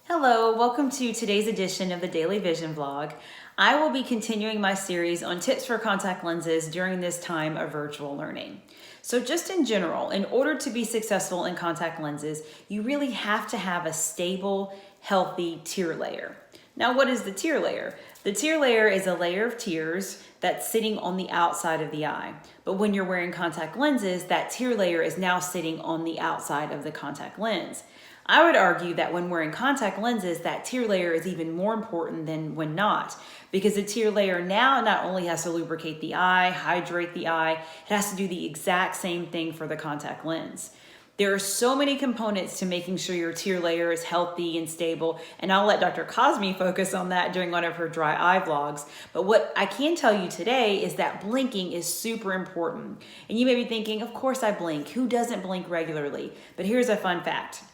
Hello, welcome to today's edition of the Daily Vision Vlog. I will be continuing my series on tips for contact lenses during this time of virtual learning. So just in general, in order to be successful in contact lenses, you really have to have a stable, healthy tear layer. Now, what is the tear layer? The tear layer is a layer of tears that's sitting on the outside of the eye. But when you're wearing contact lenses, that tear layer is now sitting on the outside of the contact lens. I would argue that when wearing contact lenses, that tear layer is even more important than when not, because the tear layer now not only has to lubricate the eye, hydrate the eye, it has to do the exact same thing for the contact lens. There are so many components to making sure your tear layer is healthy and stable, and I'll let Dr. Cosme focus on that during one of her dry eye vlogs. But what I can tell you today is that blinking is super important. And you may be thinking, of course I blink. Who doesn't blink regularly? But here's a fun fact.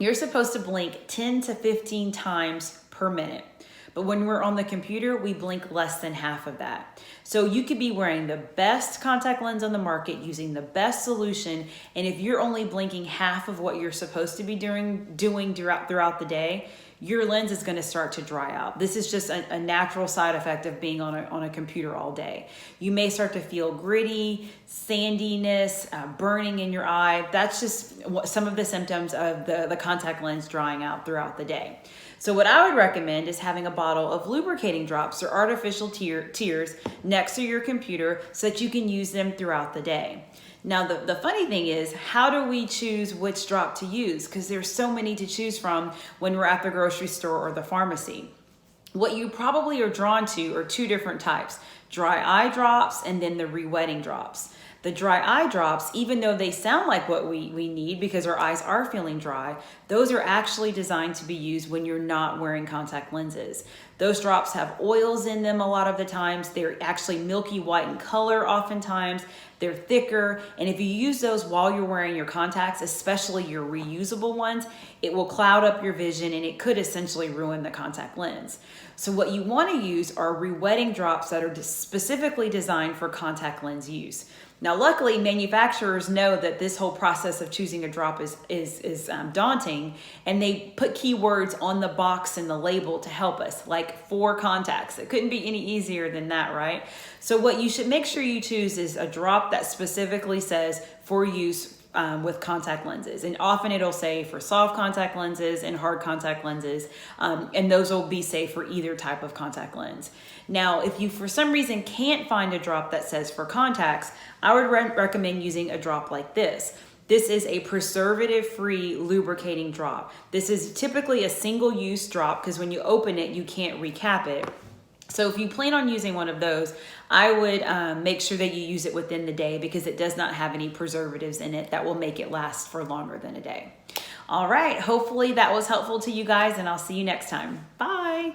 You're supposed to blink 10 to 15 times per minute. But when we're on the computer, we blink less than half of that. So you could be wearing the best contact lens on the market, using the best solution, and if you're only blinking half of what you're supposed to be doing throughout the day, your lens is going to start to dry out. This is just a natural side effect of being on a computer all day. You may start to feel gritty, sandiness, burning in your eye. That's just some of the symptoms of the contact lens drying out throughout the day. So what I would recommend is having a bottle of lubricating drops or artificial tears next to your computer so that you can use them throughout the day. Now, the funny thing is, how do we choose which drop to use? Because there's so many to choose from when we're at the grocery store or the pharmacy. What you probably are drawn to are two different types: dry eye drops and then the re-wetting drops. The dry eye drops, even though they sound like what we need because our eyes are feeling dry, those are actually designed to be used when you're not wearing contact lenses. Those drops have oils in them a lot of the times. They're actually milky white in color oftentimes. They're thicker, and if you use those while you're wearing your contacts, especially your reusable ones, it will cloud up your vision and it could essentially ruin the contact lens. So what you want to use are re-wetting drops that are specifically designed for contact lens use. Now, luckily, manufacturers know that this whole process of choosing a drop is daunting, and they put keywords on the box and the label to help us, like for contacts. It couldn't be any easier than that, right? So what you should make sure you choose is a drop that specifically says for use with contact lenses. And often it'll say for soft contact lenses and hard contact lenses, and those will be safe for either type of contact lens. Now, if you for some reason can't find a drop that says for contacts, I would recommend using a drop like this. This is a preservative-free lubricating drop. This is typically a single-use drop because when you open it, you can't recap it. So if you plan on using one of those, I would make sure that you use it within the day because it does not have any preservatives in it that will make it last for longer than a day. All right, hopefully that was helpful to you guys, and I'll see you next time. Bye.